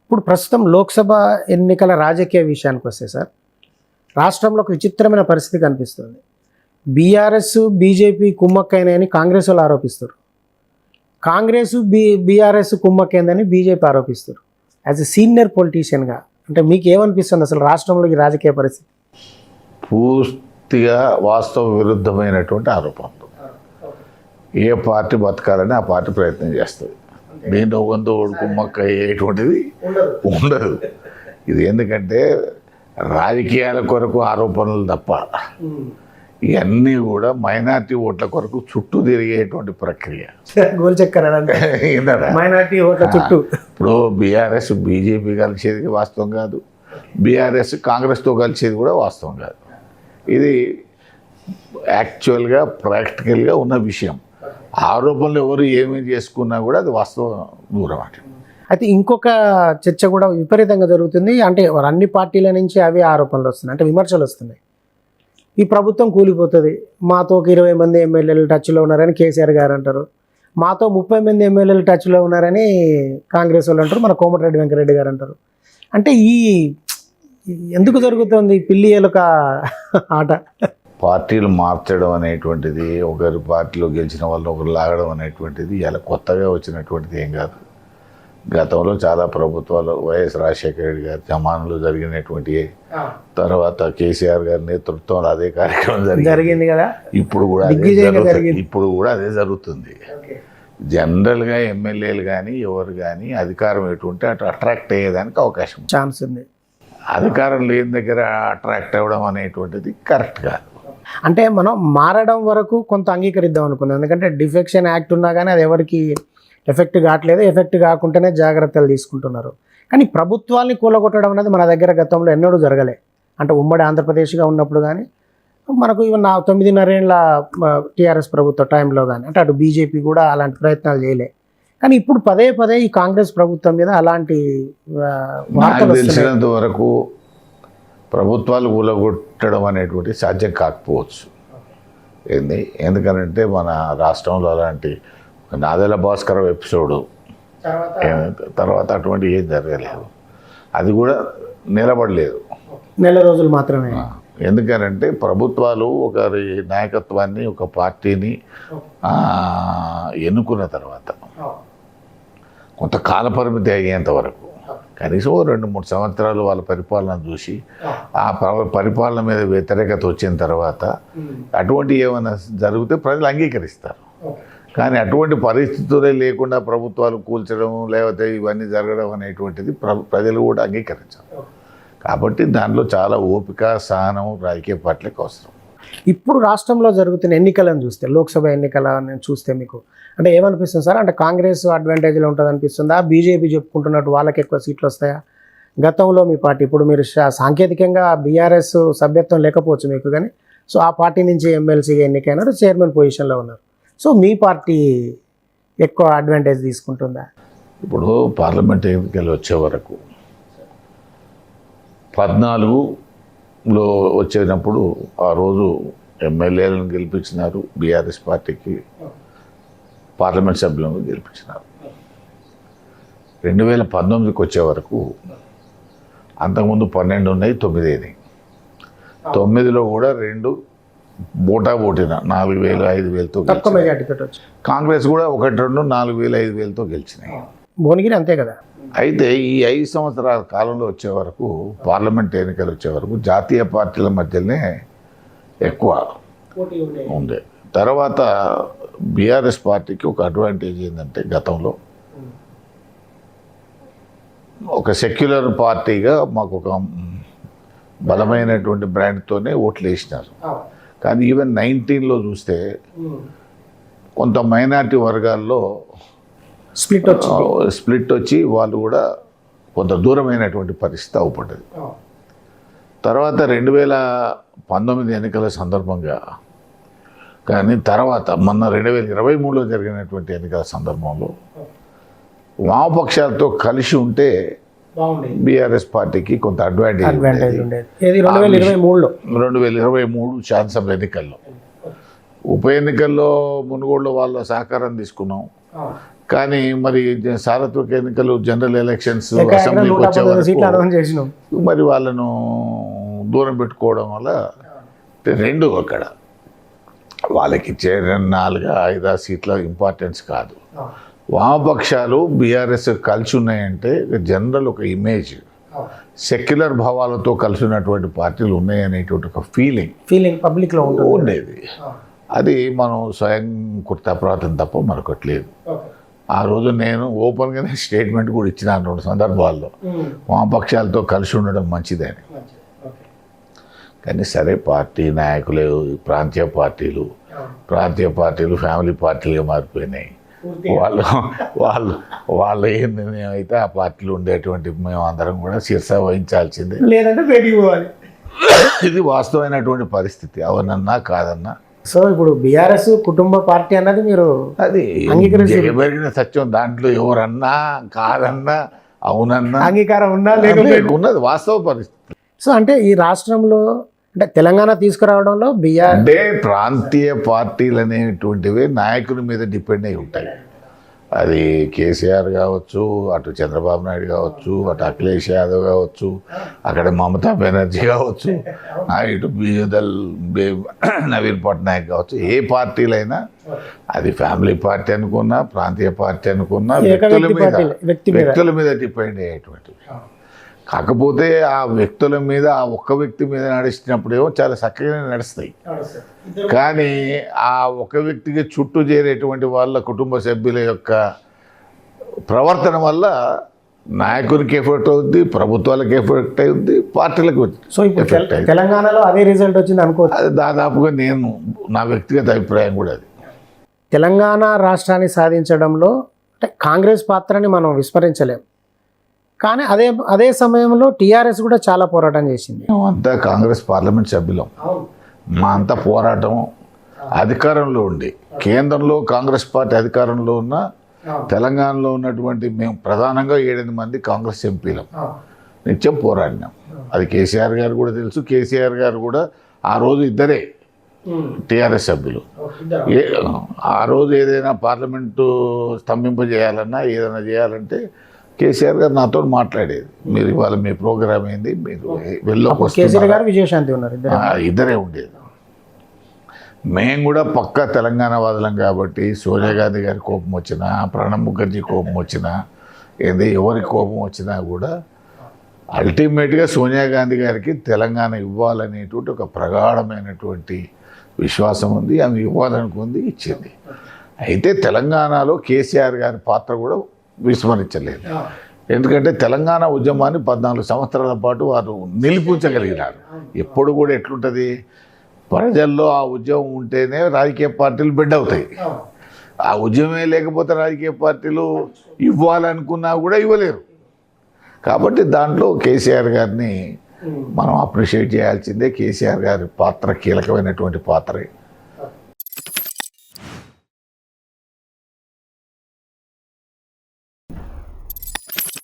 ఇప్పుడు ప్రస్తుతం లోక్సభ ఎన్నికల రాజకీయ విషయానికి వస్తే సార్, రాష్ట్రంలో ఒక విచిత్రమైన పరిస్థితి కనిపిస్తుంది. బీఆర్ఎస్ బీజేపీ కుమ్మక్కైనని కాంగ్రెస్ వాళ్ళు ఆరోపిస్తారు. కాంగ్రెస్ బీఆర్ఎస్ కుమ్మక్కైందని బీజేపీ ఆరోపిస్తారు. యాజ్ ఎ సీనియర్ పొలిటీషియన్గా అంటే మీకు ఏమనిపిస్తుంది అసలు రాష్ట్రంలో ఈ రాజకీయ పరిస్థితి? పూర్తిగా వాస్తవ విరుద్ధమైనటువంటి ఆరోపణలు. ఏ పార్టీ బతకాలని ఆ పార్టీ ప్రయత్నం చేస్తుంది. దీంట్లో వంద కుమ్మక్క అయ్యేటువంటిది ఉండదు. ఇది ఎందుకంటే రాజకీయాల కొరకు ఆరోపణలు తప్ప ఇవన్నీ కూడా మైనార్టీ ఓట్ల కొరకు చుట్టూ తిరిగేటువంటి ప్రక్రియ. మైనార్టీ ఓట్ల చుట్టూ ఇప్పుడు బీఆర్ఎస్ బీజేపీ కలిసేది వాస్తవం కాదు, బీఆర్ఎస్ కాంగ్రెస్తో కలిసేది కూడా వాస్తవం కాదు. ఇది యాక్చువల్గా ప్రాక్టికల్గా ఉన్న విషయం. ఆరోపణలు ఎవరు ఏమేమి చేసుకున్నా కూడా అది వాస్తవం దూరం అంటే. అయితే ఇంకొక చర్చ కూడా విపరీతంగా జరుగుతుంది. అంటే అన్ని పార్టీల నుంచి అవే ఆరోపణలు వస్తున్నాయి, అంటే విమర్శలు వస్తున్నాయి. ఈ ప్రభుత్వం కూలిపోతుంది, మాతో ఒక 20 మంది ఎమ్మెల్యేలు టచ్లో ఉన్నారని కేసీఆర్ గారు అంటారు, మాతో 30 మంది ఎమ్మెల్యేలు టచ్లో ఉన్నారని కాంగ్రెస్ వాళ్ళు అంటారు, మన కోమటిరెడ్డి వెంకరెడ్డి గారు అంటారు. అంటే ఎందుకు జరుగుతుంది పిల్లి ఎలుక ఆట? పార్టీలు మార్చడం అనేటువంటిది, ఒకరి పార్టీలో గెలిచిన వాళ్ళు ఒకరు లాగడం అనేటువంటిది ఇలా కొత్తగా వచ్చినటువంటిది ఏం కాదు. గతంలో చాలా ప్రభుత్వాలు వైఎస్ రాజశేఖర రెడ్డి గారి జమానాలో జరిగినటువంటి, తర్వాత కేసీఆర్ గారి నేతృత్వంలో అదే కార్యక్రమం జరిగింది కదా. ఇప్పుడు కూడా అదే జరుగుతుంది. జనరల్గా ఎమ్మెల్యేలు కానీ ఎవరు కానీ అధికారం ఎటుంటే అటు అట్రాక్ట్ అయ్యేదానికి అవకాశం ఛాన్స్ ఉంది. అధికారం లేని దగ్గర అట్రాక్ట్ అవ్వడం అనేటువంటిది కరెక్ట్ కాదు. అంటే మనం మారడం వరకు కొంత అంగీకరిద్దాం అనుకున్నాం, ఎందుకంటే డిఫెక్షన్ యాక్ట్ ఉన్నా కానీ అది ఎవరికి ఎఫెక్ట్ కావట్లేదు, ఎఫెక్ట్ కాకుండానే జాగ్రత్తలు తీసుకుంటున్నారు. కానీ ప్రభుత్వాల్ని కూలగొట్టడం అనేది మన దగ్గర గతంలో ఎన్నడూ జరగలే. అంటే ఉమ్మడి ఆంధ్రప్రదేశ్గా ఉన్నప్పుడు కానీ మనకు ఇవన్న 9.5 ఏళ్ళ టీఆర్ఎస్ ప్రభుత్వ టైంలో కానీ అంటే అటు బీజేపీ కూడా అలాంటి ప్రయత్నాలు చేయలే. కానీ ఇప్పుడు పదే పదే ఈ కాంగ్రెస్ ప్రభుత్వం మీద అలాంటి వార్తలు తెలిసినంత వరకు ప్రభుత్వాలు కూలగొట్టడం అనేటువంటి సాధ్యం కాకపోవచ్చు. ఎందుకనంటే మన రాష్ట్రంలో అలాంటి నాదెల భాస్కర్ ఎపిసోడు తర్వాత అటువంటి ఏం జరగలేదు, అది కూడా నిలబడలేదు, నెల రోజులు మాత్రమే. ఎందుకనంటే ప్రభుత్వాలు ఒకరి నాయకత్వాన్ని ఒక పార్టీని ఎన్నుకున్న తర్వాత కొంత కాలపరిమితి అయ్యేంత వరకు కనీసం 2-3 సంవత్సరాలు వాళ్ళ పరిపాలన చూసి ఆ పరిపాలన మీద వ్యతిరేకత వచ్చిన తర్వాత అటువంటి ఏమైనా జరిగితే ప్రజలు అంగీకరిస్తారు. కానీ అటువంటి పరిస్థితులే లేకుండా ప్రభుత్వాలు కూల్చడం లేకపోతే ఇవన్నీ జరగడం అనేటువంటిది ప్రజలు కూడా అంగీకరించారు. కాబట్టి దాంట్లో చాలా ఓపిక సహనం రాజకీయ పార్టీలకు అవసరం. ఇప్పుడు రాష్ట్రంలో జరుగుతున్న ఎన్నికలను చూస్తే, లోక్సభ ఎన్నికలను చూస్తే మీకు అంటే ఏమనిపిస్తుంది సార్? అంటే కాంగ్రెస్ అడ్వాంటేజ్లో ఉంటుంది అనిపిస్తుందా? బీజేపీ చెప్పుకుంటున్నట్టు వాళ్ళకి ఎక్కువ సీట్లు వస్తాయా? గతంలో మీ పార్టీ, ఇప్పుడు మీరు సాంకేతికంగా బీఆర్ఎస్ సభ్యత్వం లేకపోవచ్చు మీకు, కానీ సో ఆ పార్టీ నుంచి ఎమ్మెల్సీగా ఎన్నికైనారు, చైర్మన్ పొజిషన్లో ఉన్నారు. సో మీ పార్టీ ఎక్కువ అడ్వాంటేజ్ తీసుకుంటుందా? ఇప్పుడు పార్లమెంట్ ఎన్నికలు వచ్చే వరకు 14లో వచ్చేటప్పుడు ఆ రోజు ఎమ్మెల్యేలను గెలిపించినారు, బీఆర్ఎస్ పార్టీకి పార్లమెంట్ సభ్యులను గెలిపించినారు. 2019కి వచ్చే వరకు అంతకుముందు 12 ఉన్నాయి, 9 అయినాయి. 9లో కూడా 2 బోటాబోటిన 4,000, 5,000తో కాంగ్రెస్ కూడా 1-2, 4,000, 5,000తో గెలిచినాయి. భువనగిరి అంతే కదా. అయితే ఈ 5 సంవత్సరాల కాలంలో వచ్చే వరకు, పార్లమెంట్ ఎన్నికలు వచ్చే వరకు జాతీయ పార్టీల మధ్యనే ఎక్కువ ఉంది. తర్వాత బీఆర్ఎస్ పార్టీకి ఒక అడ్వాంటేజ్ ఏంటంటే, గతంలో ఒక సెక్యులర్ పార్టీగా మాకు ఒక బలమైనటువంటి బ్రాండ్తోనే ఓట్లు వేసినారు. కానీ ఈవెన్ 19లో చూస్తే కొంత మైనారిటీ వర్గాల్లో స్ప్లిట్ వచ్చి వాళ్ళు కూడా కొంత దూరమైనటువంటి పరిస్థితి అవపడ్డది. తర్వాత 2019 ఎన్నికల సందర్భంగా కానీ తర్వాత మొన్న 2023లో జరిగినటువంటి ఎన్నికల సందర్భంలో వామపక్షాలతో కలిసి ఉంటే బీఆర్ఎస్ పార్టీకి కొంత అడ్వాంటేజ్ ఉండేది. 2023 శాసనసభ ఎన్నికల్లో, ఉప ఎన్నికల్లో మునుగోడులో వాళ్ళ సహకారం తీసుకున్నాం. కానీ మరి సార్వత్రిక ఎన్నికలు జనరల్ ఎలక్షన్స్ ఎక్కడ అసెంబ్లీకి వచ్చే 119 సీట్లు వరకు అనౌన్స్ చేసినాం. మరి వాళ్ళను దూరం పెట్టుకోవడం వల్ల రెండు అక్కడ వాళ్ళకి ఇచ్చే 4-5 సీట్ల ఇంపార్టెన్స్ కాదు. వామపక్షాలు బీఆర్ఎస్ కలిసి ఉన్నాయంటే జనరల్ ఒక ఇమేజ్, సెక్యులర్ భావాలతో కలిసి ఉన్నటువంటి పార్టీలు ఉన్నాయనేటువంటి ఒక ఫీలింగ్ పబ్లిక్లో ఉండేది. అది మనం స్వయం కృతప్రాతం తప్ప మరొకటి లేదు. ఆ రోజు నేను ఓపెన్గానే స్టేట్మెంట్ కూడా ఇచ్చిన 2 సందర్భాల్లో వామపక్షాలతో కలిసి ఉండడం మంచిదని. కానీ సరే, పార్టీ నాయకులు ప్రాంతీయ పార్టీలు ఫ్యామిలీ పార్టీలుగా మారిపోయినాయి. వాళ్ళు ఏ నిర్ణయం అయితే ఆ పార్టీలు ఉండేటువంటి మేము అందరం కూడా శిరస వహించాల్సిందే, లేదంటే బయటికి పోవాలి. ఇది వాస్తవమైనటువంటి పరిస్థితి, అవునన్నా కాదన్నా. సో ఇప్పుడు బీఆర్ఎస్ కుటుంబ పార్టీ అన్నది మీరు అది జయబెరిగిన సత్యం. దాంట్లో ఎవరన్నా కాదన్నా అవునన్నా అంగీకారం ఉన్నా ఉన్నది వాస్తవ పరిస్థితి. సో అంటే ఈ రాష్ట్రంలో అంటే తెలంగాణ తీసుకురావడంలో అంటే ప్రాంతీయ పార్టీలు అనేటువంటివి నాయకుల మీద డిపెండ్ అయి ఉంటాయి. అది కేసీఆర్ కావచ్చు, అటు చంద్రబాబు నాయుడు కావచ్చు, అటు అఖిలేష్ యాదవ్ కావచ్చు, అక్కడ మమతా బెనర్జీ కావచ్చు, ఇటు నవీన్ పట్నాయక్ కావచ్చు. ఏ పార్టీలైనా అది ఫ్యామిలీ పార్టీ అనుకున్నా, ప్రాంతీయ పార్టీ అనుకున్నా, వ్యక్తుల మీద డిపెండ్ అయ్యేటువంటివి. కాకపోతే ఆ వ్యక్తుల మీద, ఆ ఒక్క వ్యక్తి మీద నడిచినప్పుడేమో చాలా చక్కగానే నడుస్తాయి. కానీ ఆ ఒక వ్యక్తికి చుట్టూ చేరేటువంటి వాళ్ళ కుటుంబ సభ్యుల యొక్క ప్రవర్తన వల్ల నాయకునికి ఎఫెక్ట్ అవుద్ది, ప్రభుత్వాలకు ఎఫెక్ట్ అవుద్ది, పార్టీలకు ఎఫెక్ట్ అవుతుంది. తెలంగాణలో అదే రిజల్ట్ వచ్చింది అనుకో. అది దాదాపుగా నా వ్యక్తిగత అభిప్రాయం కూడా అది. తెలంగాణ రాష్ట్రాన్ని సాధించడంలో అంటే కాంగ్రెస్ పాత్రని మనం విస్మరించలేం. కానీ అదే సమయంలో టీఆర్ఎస్ కూడా చాలా పోరాటం చేసింది. అంతా కాంగ్రెస్ పార్లమెంట్ సభ్యులం. మా అంతా పోరాటం అధికారంలో ఉండి, కేంద్రంలో కాంగ్రెస్ పార్టీ అధికారంలో ఉన్న తెలంగాణలో ఉన్నటువంటి మేము ప్రధానంగా 7 మంది కాంగ్రెస్ ఎంపీలం నిత్యం పోరాడినాం. అది కేసీఆర్ గారు కూడా తెలుసు. కేసీఆర్ గారు కూడా ఆ రోజు ఇద్దరే టీఆర్ఎస్ సభ్యులు. ఆ రోజు ఏదైనా పార్లమెంటు స్తంభింపజేయాలన్నా, ఏదైనా చేయాలంటే కేసీఆర్ గారు నాతో మాట్లాడేది. మీరు ఇవాళ మీ ప్రోగ్రామ్ ఏంది, మీరు విజయశాంతి ఉన్నారు, ఇద్దరే ఉండేది. మేము కూడా పక్కా తెలంగాణ వాదులం కాబట్టి సోనియా గాంధీ గారి కోపం వచ్చినా, ప్రణబ్ ముఖర్జీ కోపం వచ్చినా, ఎవరి కోపం వచ్చినా కూడా అల్టిమేట్గా సోనియా గాంధీ గారికి తెలంగాణ ఇవ్వాలనేటువంటి ఒక ప్రగాఢమైనటువంటి విశ్వాసం ఉంది. ఆమె ఇవ్వాలనుకుంది, ఇచ్చింది. అయితే తెలంగాణలో కేసీఆర్ గారి పాత్ర కూడా విస్మరించలేదు. ఎందుకంటే తెలంగాణ ఉద్యమాన్ని 14 సంవత్సరాల పాటు వారు నిలిపించగలిగినారు. ఎప్పుడు కూడా ఎట్లుంటుంది, ప్రజల్లో ఆ ఉద్యమం ఉంటేనే రాజకీయ పార్టీలు బిడ్డ అవుతాయి. ఆ ఉద్యమే లేకపోతే రాజకీయ పార్టీలు ఇవ్వాలనుకున్నా కూడా ఇవ్వలేరు. కాబట్టి దాంట్లో కేసీఆర్ గారిని మనం అప్రిషియేట్ చేయాల్సిందే. కేసీఆర్ గారి పాత్ర కీలకమైనటువంటి పాత్రే.